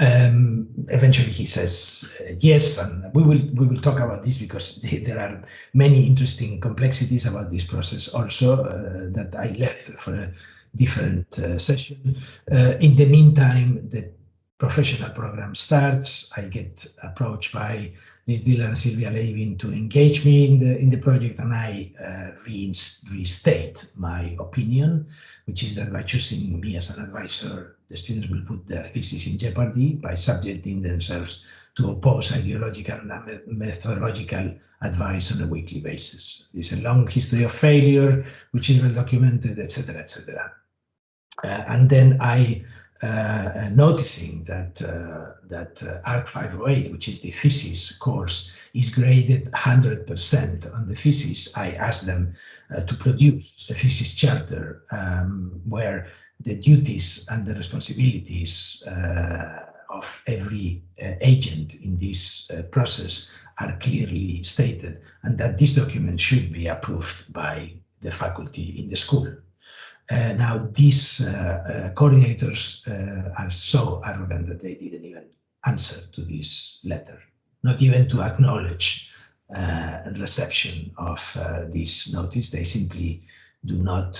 Eventually he says yes, and we will talk about this, because there are many interesting complexities about this process also that I left for a different session. In the meantime, the professional program starts. I get approached by Liz Diller and Sylvia Levin to engage me in the project, and I restate my opinion, which is that by choosing me as an advisor, the students will put their thesis in jeopardy by subjecting themselves to oppose ideological and methodological advice on a weekly basis. There's a long history of failure, which is well documented, etc., etc. And then I, noticing that ARC 508, which is the thesis course, is graded 100% on the thesis, I asked them to produce a thesis charter where the duties and the responsibilities of every agent in this process are clearly stated, and that this document should be approved by the faculty in the school. Now, these coordinators are so arrogant that they didn't even answer to this letter, not even to acknowledge reception of this notice. They simply do not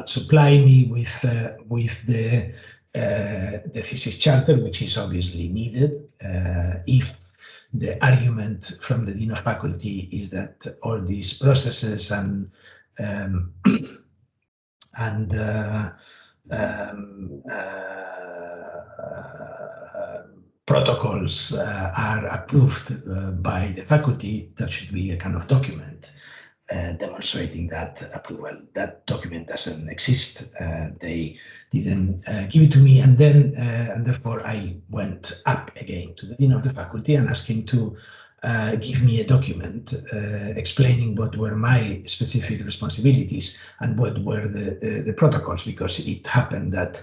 supply me with the thesis charter, which is obviously needed. If the argument from the Dean of Faculty is that all these processes and protocols are approved by the faculty, that should be a kind of document demonstrating that approval. That document doesn't exist. They didn't give it to me, and then and therefore I went up again to the Dean of the Faculty and asked him to give me a document explaining what were my specific responsibilities and what were the protocols, because it happened that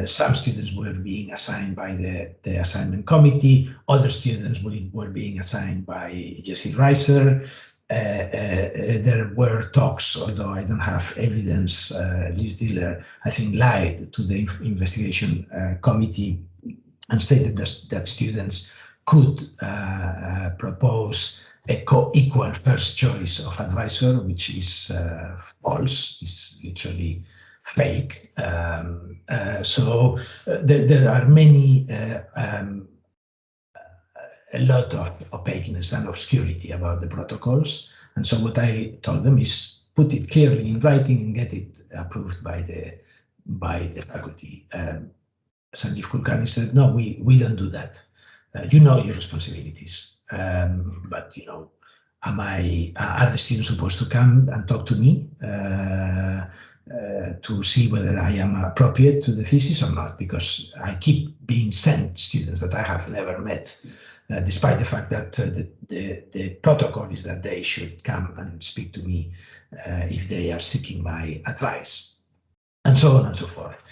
some students were being assigned by the assignment committee, other students were being assigned by Jesse Reiser. There were talks, although I don't have evidence. Liz Diller, I think, lied to the investigation committee and stated that students could propose a co-equal first choice of advisor, which is false. It's literally fake. So there are many, a lot of opaqueness and obscurity about the protocols. And so what I told them is put it clearly in writing and get it approved by the faculty. Sanjeev Kulkarni said, no, we don't do that. You know your responsibilities, but you know, are the students supposed to come and talk to me to see whether I am appropriate to the thesis or not? Because I keep being sent students that I have never met, despite the fact that the protocol is that they should come and speak to me if they are seeking my advice, and so on and so forth.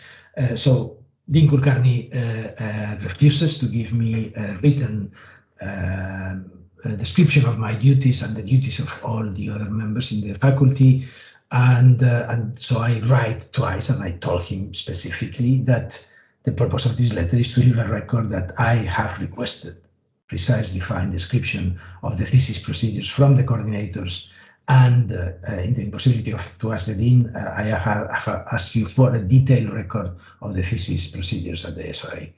So Dean Kulkarni refuses to give me a written description of my duties and the duties of all the other members in the faculty. And so I write twice, and I told him specifically that the purpose of this letter is to leave a record that I have requested precisely fine description of the thesis procedures from the coordinators, and in the impossibility to ask the dean, I have asked you for a detailed record of the thesis procedures at the SRA.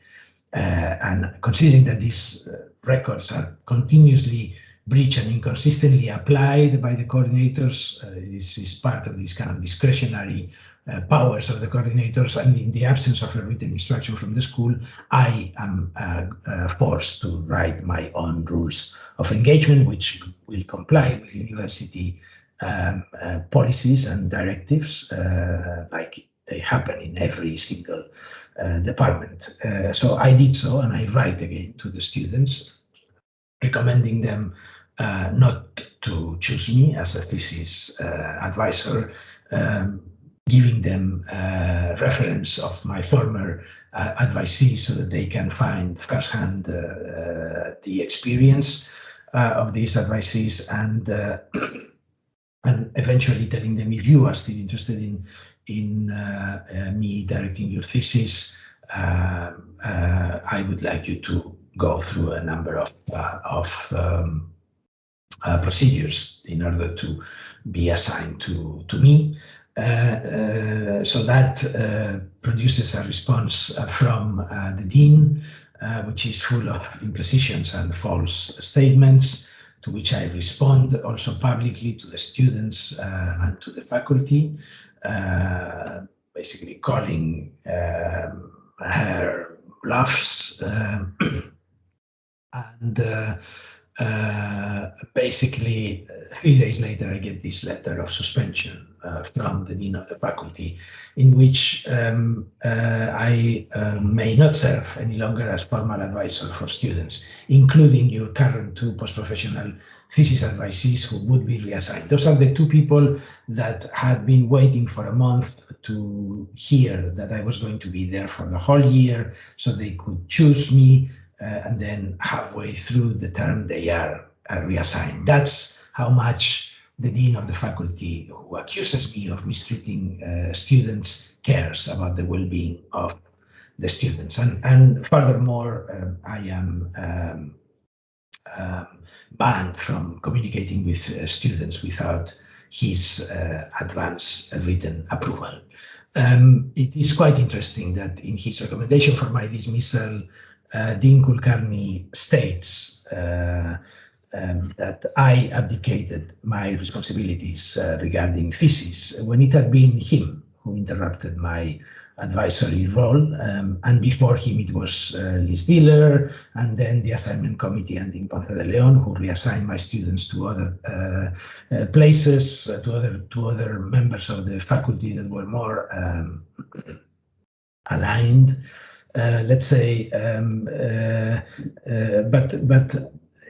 And considering that these records are continuously breached and inconsistently applied by the coordinators, this is part of this kind of discretionary powers of the coordinators, and in the absence of a written instruction from the school, I am forced to write my own rules of engagement, which will comply with university policies and directives, like they happen in every single department. So I did so, and I write again to the students, recommending them not to choose me as a thesis advisor, giving them reference of my former advisees so that they can find firsthand the experience of these advisees, and eventually telling them, if you are still interested in me directing your thesis, I would like you to go through a number of procedures in order to be assigned to me. So that produces a response from the dean, which is full of imprecisions and false statements, to which I respond also publicly to the students and to the faculty, basically calling her bluffs. And basically 3 days later, I get this letter of suspension from the dean of the faculty, in which I may not serve any longer as formal advisor for students, including your current 2 post-professional thesis advisees who would be reassigned. Those are the 2 people that had been waiting for a month to hear that I was going to be there for the whole year, so they could choose me. And then halfway through the term, they are reassigned. That's how much the dean of the faculty, who accuses me of mistreating students, cares about the well-being of the students. And furthermore, I am banned from communicating with students without his advance written approval. It is quite interesting that in his recommendation for my dismissal, Dean Kulkarni states that I abdicated my responsibilities regarding thesis, when it had been him who interrupted my advisory role, and before him it was Liz Diller, and then the assignment committee and Dean Ponce de Leon, who reassigned my students to other places, to other members of the faculty that were more aligned. Let's say, but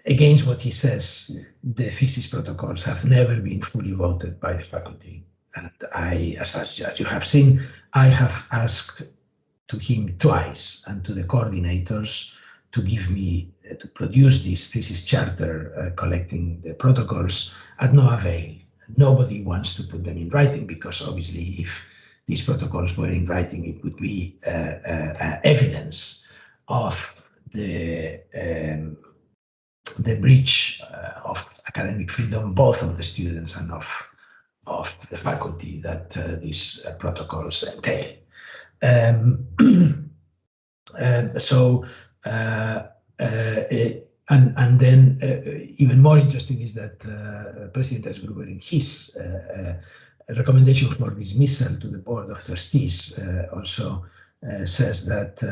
against what he says, the thesis protocols have never been fully voted by the faculty. And I, as you have seen, I have asked to him twice and to the coordinators to give me, to produce this thesis charter collecting the protocols, at no avail. Nobody wants to put them in writing, because obviously if these protocols were in writing, it would be evidence of the breach of academic freedom, both of the students and of the faculty, that these protocols entail. And then even more interesting is that President Esgruber, in his recommendation for dismissal to the Board of Trustees, also says that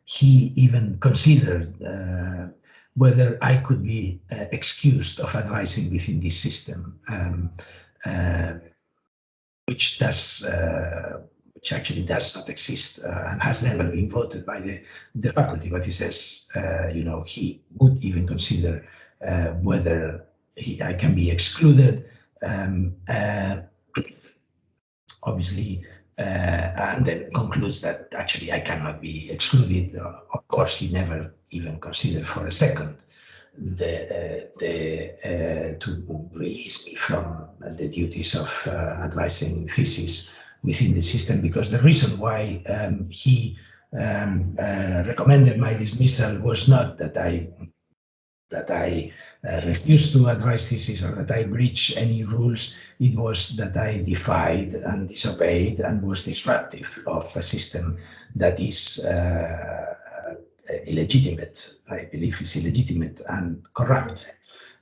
he even considered whether I could be excused of advising within this system, which actually does not exist and has never been voted by the faculty. But he says, he would even consider whether I can be excluded. Obviously, and then concludes that actually I cannot be excluded. Of course, he never even considered for a second to release me from the duties of advising thesis within the system, because the reason why he recommended my dismissal was not that I refused to advise thesis or that I breached any rules. It was that I defied and disobeyed and was disruptive of a system that is illegitimate. I believe it's illegitimate and corrupt.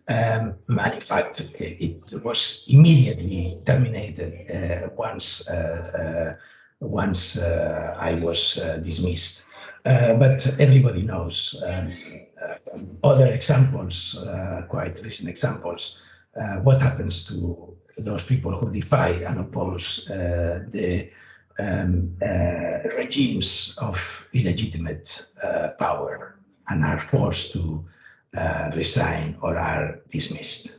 And in fact, it was immediately terminated once I was dismissed. But everybody knows other examples, quite recent examples, what happens to those people who defy and oppose the regimes of illegitimate power and are forced to resign or are dismissed.